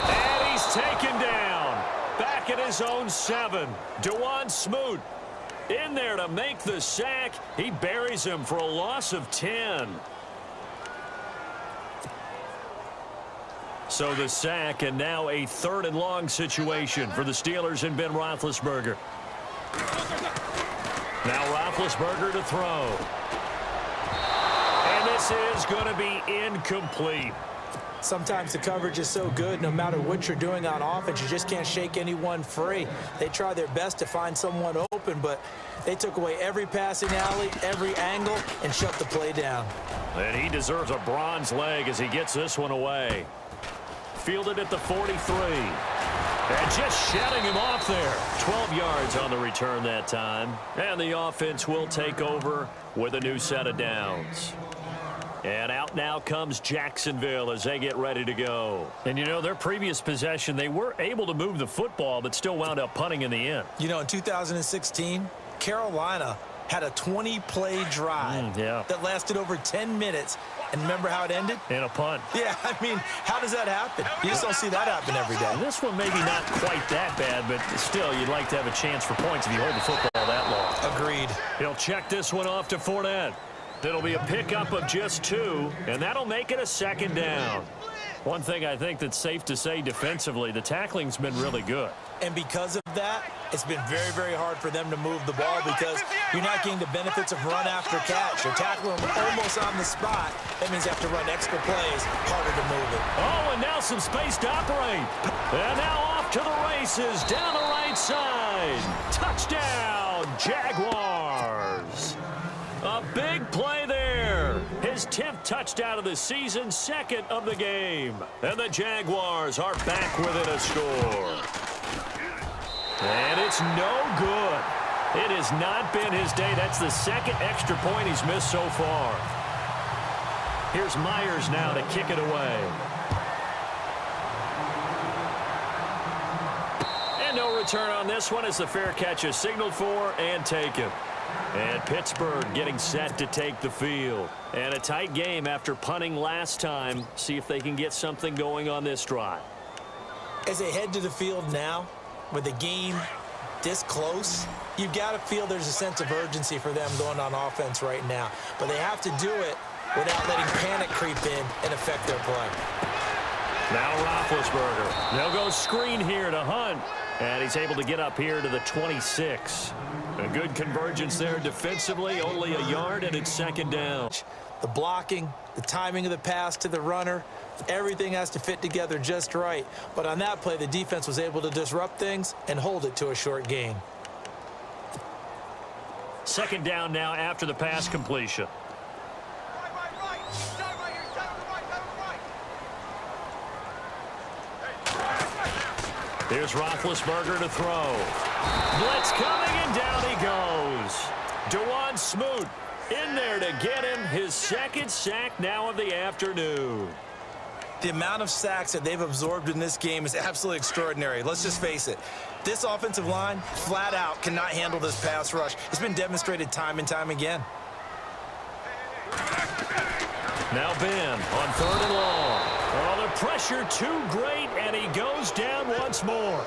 And he's taken down. Back at his own 7. Dewan Smoot in there to make the sack. He buries him for a loss of 10. So the sack, and now a 3rd and long situation for the Steelers and Ben Roethlisberger. Now Roethlisberger to throw. And this is going to be incomplete. Sometimes the coverage is so good, no matter what you're doing on offense, you just can't shake anyone free. They try their best to find someone open, but they took away every passing alley, every angle, and shut the play down. And he deserves a bronze leg as he gets this one away. Fielded at the 43. And just shutting him off there. 12 yards on the return that time. And the offense will take over with a new set of downs. And out now comes Jacksonville as they get ready to go. And, you know, their previous possession, they were able to move the football, but still wound up punting in the end. You know, in 2016, Carolina had a 20-play drive that lasted over 10 minutes. And remember how it ended? In a punt. Yeah, I mean, how does that happen? You just don't see that happen every day. And this one maybe not quite that bad, but still, you'd like to have a chance for points if you hold the football that long. Agreed. He'll check this one off to Fournette. It'll be a pickup of just 2, and that'll make it a 2nd down. One thing I think that's safe to say defensively, the tackling's been really good. And because of that, it's been very, very hard for them to move the ball because you're not getting the benefits of run after catch. You're tackling them almost on the spot. That means you have to run extra plays, harder to move it. Oh, and now some space to operate. And now off to the races down the right side. Touchdown, Jaguars. A big play there. His 10th touchdown of the season, 2nd of the game. And the Jaguars are back within a score. And it's no good. It has not been his day. That's the 2nd extra point he's missed so far. Here's Myers now to kick it away. And no return on this one as the fair catch is signaled for and taken. And Pittsburgh getting set to take the field. And a tight game after punting last time. See if they can get something going on this drive. As they head to the field now, with the game this close, you've got to feel there's a sense of urgency for them going on offense right now. But they have to do it without letting panic creep in and affect their play. Now Roethlisberger. They'll go screen here to Hunt. And he's able to get up here to the 26. A good convergence there defensively, only a yard, and it's 2nd down. The blocking, the timing of the pass to the runner, everything has to fit together just right. But on that play, the defense was able to disrupt things and hold it to a short gain. 2nd down now after the pass completion. Here's Roethlisberger to throw. Blitz coming, and down he goes. Dewan Smoot in there to get him his 2nd sack now of the afternoon. The amount of sacks that they've absorbed in this game is absolutely extraordinary. Let's just face it. This offensive line, flat out, cannot handle this pass rush. It's been demonstrated time and time again. Now Ben on 3rd and long. Oh, the pressure too great, and he goes down once more.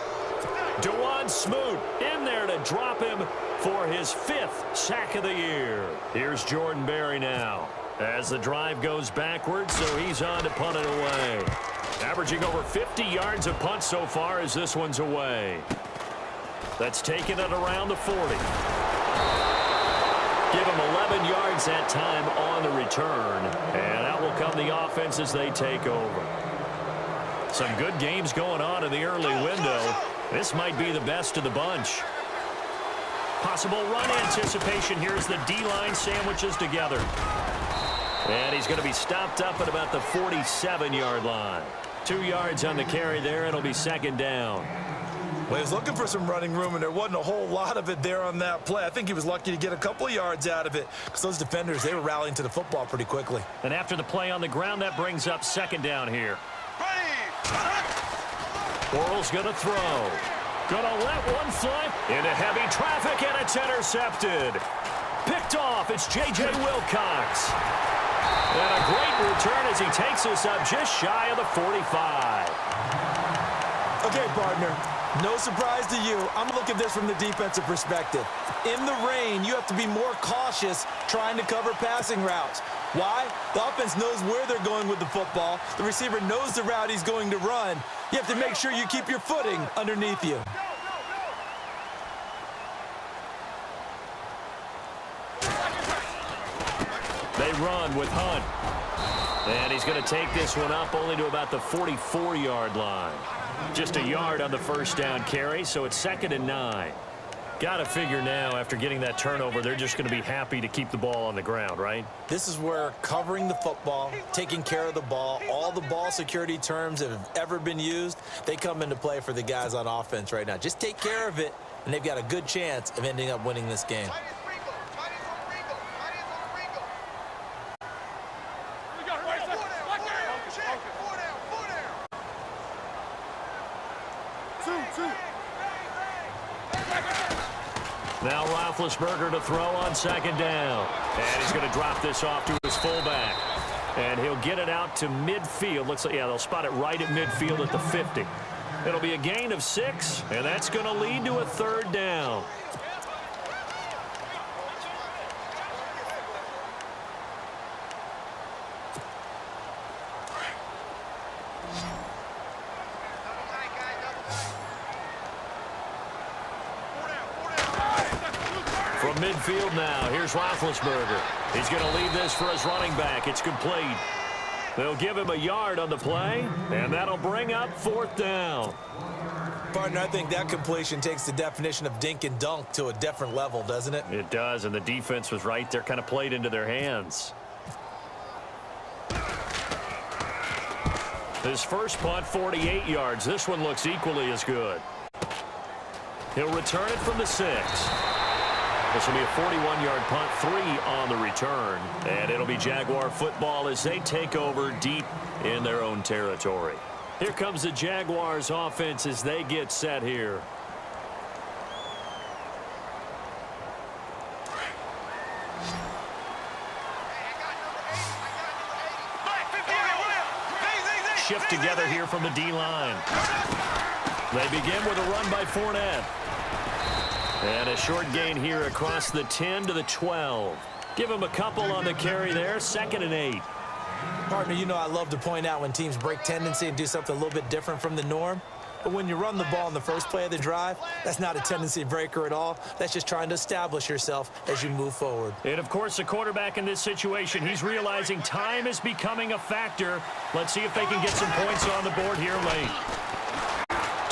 Dewan Smoot in there to drop him for his 5th sack of the year. Here's Jordan Berry now as the drive goes backwards, so he's on to punt it away. Averaging over 50 yards of punt so far as this one's away. That's taken it around the 40. Give him 11 yards that time on the return. And out will come the offense as they take over. Some good games going on in the early window. This might be the best of the bunch. Possible run anticipation. Here's the D-line sandwiches together. And he's going to be stopped up at about the 47-yard line. 2 yards on the carry there. It'll be 2nd down. Well, he was looking for some running room, and there wasn't a whole lot of it there on that play. I think he was lucky to get a couple of yards out of it because those defenders, they were rallying to the football pretty quickly. And after the play on the ground, that brings up 2nd down here. Oral's going to throw. Gonna let one fly into heavy traffic, and it's intercepted. Picked off, it's J.J. Wilcox. And a great return as he takes us up just shy of the 45. Okay, partner, no surprise to you. I'm looking at this from the defensive perspective. In the rain, you have to be more cautious trying to cover passing routes. Why? The offense knows where they're going with the football. The receiver knows the route he's going to run. You have to make sure you keep your footing underneath you. They run with Hunt. And he's going to take this one up only to about the 44-yard line. Just a yard on the first down carry, so it's 2nd and 9. Got to figure now, after getting that turnover, they're just going to be happy to keep the ball on the ground, right? This is where covering the football, taking care of the ball, all the ball security terms that have ever been used, they come into play for the guys on offense right now. Just take care of it, and they've got a good chance of ending up winning this game. Now Roethlisberger to throw on 2nd down. And he's going to drop this off to his fullback. And he'll get it out to midfield. Looks like, yeah, they'll spot it right at midfield at the 50. It'll be a gain of 6, and that's going to lead to a 3rd down. From midfield now, here's Roethlisberger. He's going to leave this for his running back. It's complete. They'll give him a yard on the play, and that'll bring up 4th down. Partner, I think that completion takes the definition of dink and dunk to a different level, doesn't it? It does, and the defense was right there, kind of played into their hands. His first punt, 48 yards. This one looks equally as good. He'll return it from the 6. This will be a 41-yard punt, 3 on the return. And it'll be Jaguar football as they take over deep in their own territory. Here comes the Jaguars offense as they get set here. Shift together here from the D-line. They begin with a run by Fournette. And a short gain here across the 10 to the 12. Give him a couple on the carry there. 2nd and 8. Partner, you know I love to point out when teams break tendency and do something a little bit different from the norm. But when you run the ball in the first play of the drive, that's not a tendency breaker at all. That's just trying to establish yourself as you move forward. And, of course, the quarterback in this situation, he's realizing time is becoming a factor. Let's see if they can get some points on the board here late.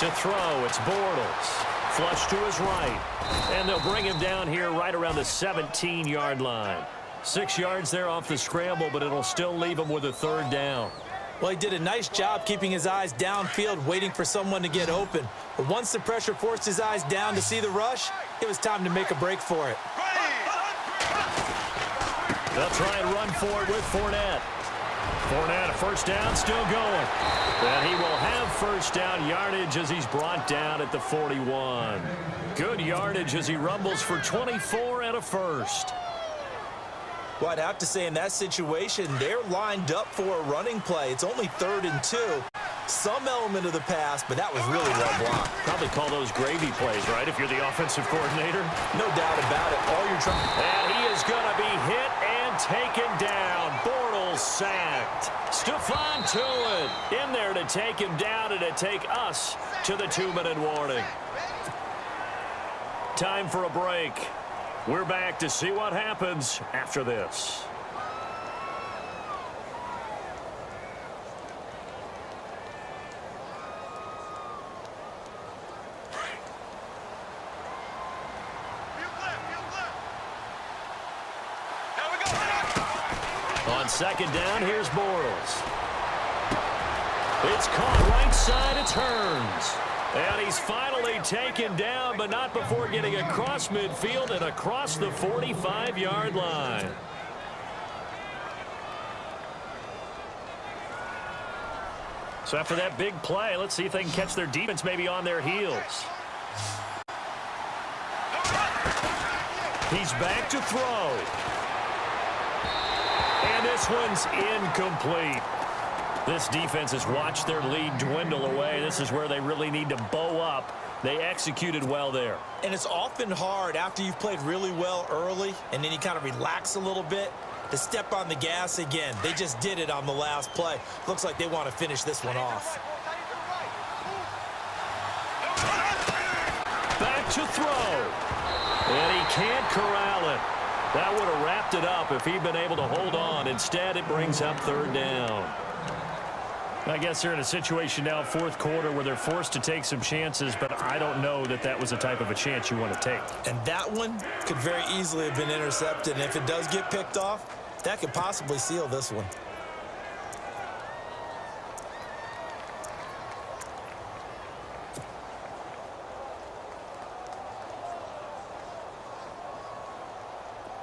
To throw, it's Bortles. Flush to his right. And they'll bring him down here right around the 17-yard line. 6 yards there off the scramble, but it'll still leave him with a 3rd down. Well, he did a nice job keeping his eyes downfield, waiting for someone to get open. But once the pressure forced his eyes down to see the rush, it was time to make a break for it. They'll try and run for it with Fournette. Fournette, a 1st down, still going. And he will have 1st down yardage as he's brought down at the 41. Good yardage as he rumbles for 24 and a 1st. Well, I'd have to say in that situation, they're lined up for a running play. It's only 3rd and 2. Some element of the pass, but that was really well blocked. Probably call those gravy plays, right, if you're the offensive coordinator? No doubt about it. All you're trying... And he is going to be hit and taken down. Bortles sacked. Stephon Tuitt in there to take him down and to take us to the 2-minute warning. Time for a break. We're back to see what happens after this. On 2nd down, here's Bortles. It's caught right side, it turns. And he's finally taken down, but not before getting across midfield and across the 45-yard line. So after that big play, let's see if they can catch their defense maybe on their heels. He's back to throw. And this one's incomplete. This defense has watched their lead dwindle away. This is where they really need to bow up. They executed well there. And it's often hard after you've played really well early and then you kind of relax a little bit to step on the gas again. They just did it on the last play. Looks like they want to finish this one off. Back to throw. And he can't corral it. That would have wrapped it up if he'd been able to hold on. Instead, it brings up third down. I guess they're in a situation now, fourth quarter, where they're forced to take some chances, but I don't know that that was the type of a chance you want to take. And that one could very easily have been intercepted. And if it does get picked off, that could possibly seal this one.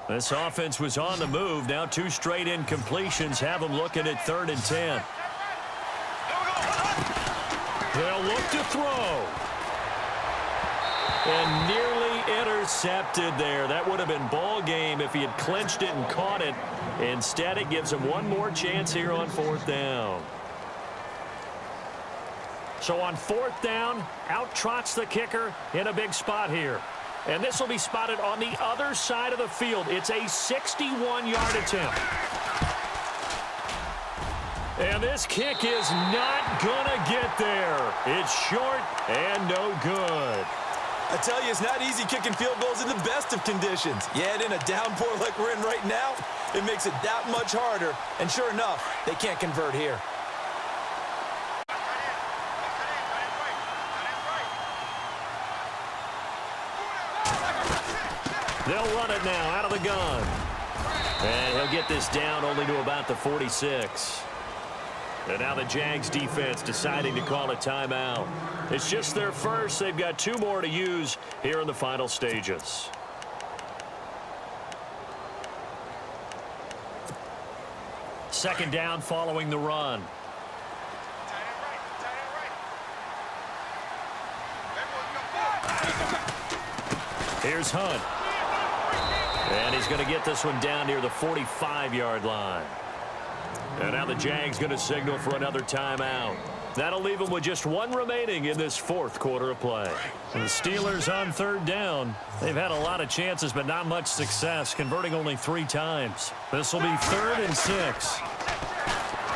This offense was on the move. Now 2 straight incompletions have them looking at 3rd and 10. They'll look to throw. And nearly intercepted there. That would have been ball game if he had clinched it and caught it. Instead, it gives him one more chance here on 4th down. So on 4th down, out trots the kicker in a big spot here. And this will be spotted on the other side of the field. It's a 61-yard attempt. And this kick is not going to get there. It's short and no good. I tell you, it's not easy kicking field goals in the best of conditions. Yet in a downpour like we're in right now, it makes it that much harder. And sure enough, they can't convert here. They'll run it now out of the gun. And he'll get this down only to about the 46. And now the Jags defense deciding to call a timeout. It's just their first. They've got 2 more to use here in the final stages. Second down following the run. Here's Hunt. And he's going to get this one down near the 45-yard line. And now the Jags going to signal for another timeout. That'll leave them with just 1 remaining in this 4th quarter of play. And the Steelers on 3rd down. They've had a lot of chances, but not much success, converting only 3 times. This will be 3rd and 6.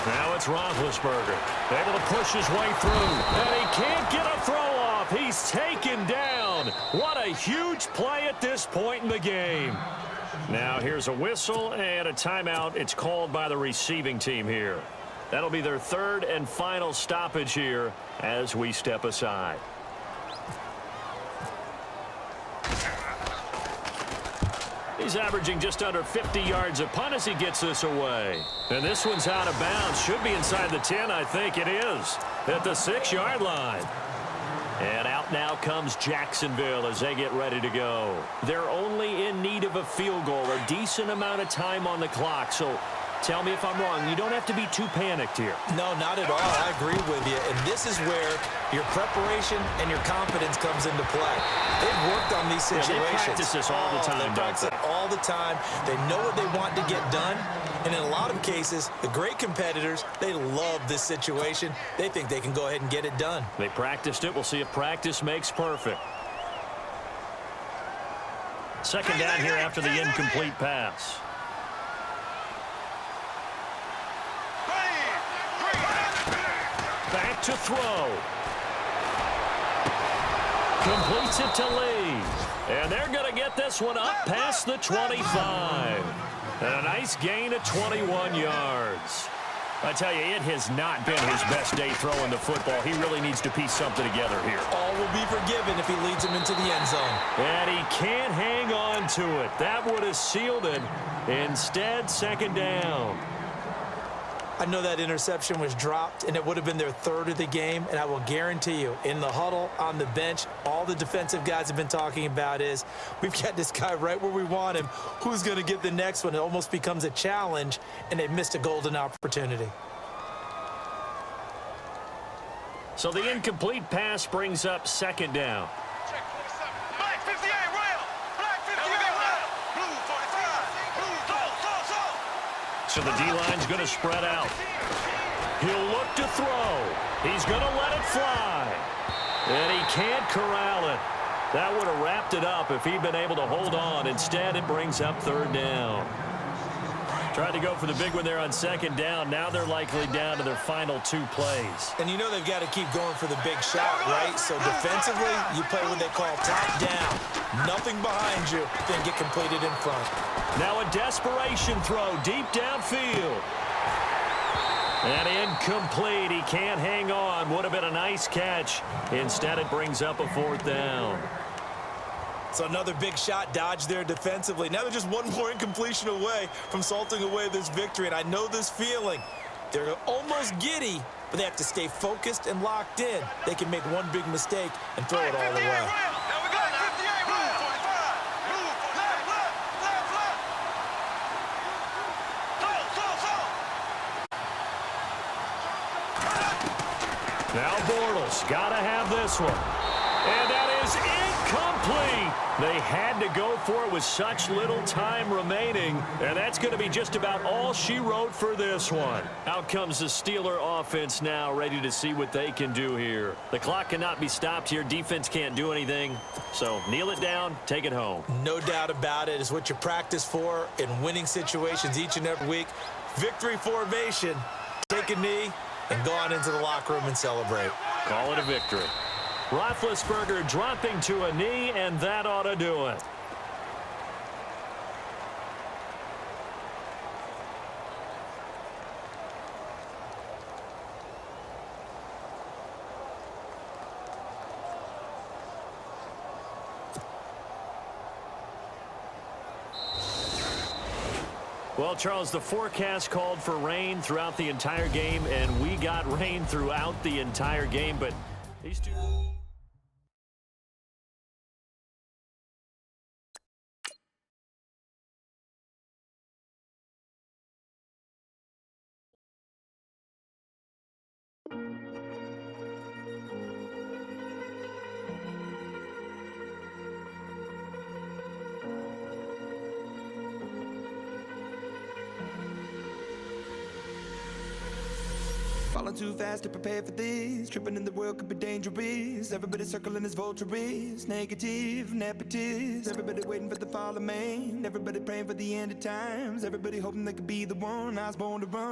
Now it's Roethlisberger, able to push his way through, and he can't get a throw off. He's taken down. What a huge play at this point in the game. Now here's a whistle and a timeout. It's called by the receiving team here. That'll be their 3rd and final stoppage here as we step aside. He's averaging just under 50 yards a punt as he gets this away. And this one's out of bounds. Should be inside the 10, I think it is. At the 6-yard line. And out now comes Jacksonville as they get ready to go. They're only in need of a field goal, a decent amount of time on the clock. So tell me if I'm wrong. You don't have to be too panicked here. No, not at all. I agree with you. And this is where your preparation and your confidence comes into play. They've worked on these situations. Yeah, they practice this all the time. They practice it all the time. They know what they want to get done. And in a lot of cases, the great competitors, they love this situation. They think they can go ahead and get it done. They practiced it. We'll see if practice makes perfect. Second down here after the incomplete pass. Back to throw. Completes it to Lee. And they're going to get this one up past the 25. And a nice gain of 21 yards. I tell you, it has not been his best day throwing the football. He really needs to piece something together here. All will be forgiven if he leads him into the end zone. And he can't hang on to it. That would have sealed it. Instead, second down. I know that interception was dropped, and it would have been their 3rd of the game, and I will guarantee you, in the huddle, on the bench, all the defensive guys have been talking about is, we've got this guy right where we want him. Who's going to get the next one? It almost becomes a challenge, and they missed a golden opportunity. So the incomplete pass brings up second down. Black 58 rail. Black 58 rail. Blue 45. Blue, so. So the D-line's going to spread out. He'll look to throw. He's going to let it fly. And he can't corral it. That would have wrapped it up if he'd been able to hold on. Instead, it brings up third down. Tried to go for the big one there on second down. Now they're likely down to their final 2 plays. And you know they've got to keep going for the big shot, right? So defensively, you play what they call top down. Nothing behind you, then get completed in front. Now a desperation throw deep downfield. And incomplete. He can't hang on. Would have been a nice catch. Instead, it brings up a fourth down. So another big shot dodged there defensively. Now they're just one more incompletion away from salting away this victory. And I know this feeling. They're almost giddy, but they have to stay focused and locked in. They can make one big mistake and throw it all away. Now we got 58 rail. 45. Blue, left. So. Now Bortles got to have this one. And that is incomplete. They had to go for it with such little time remaining. And that's going to be just about all she wrote for this one. Out comes the Steeler offense now, ready to see what they can do here. The clock cannot be stopped here. Defense can't do anything. So kneel it down, take it home. No doubt about it. It's what you practice for in winning situations each and every week. Victory formation. Take a knee and go on into the locker room and celebrate. Call it a victory. Roethlisberger dropping to a knee, and that ought to do it. Well, Charles, the forecast called for rain throughout the entire game, and we got rain throughout the entire game, but these two... Falling too fast to prepare for this. Tripping in the world could be dangerous. Everybody circling as vultures. Negative, nepotist. Everybody waiting for the fall of man. Everybody praying for the end of times. Everybody hoping they could be the one. I was born to run.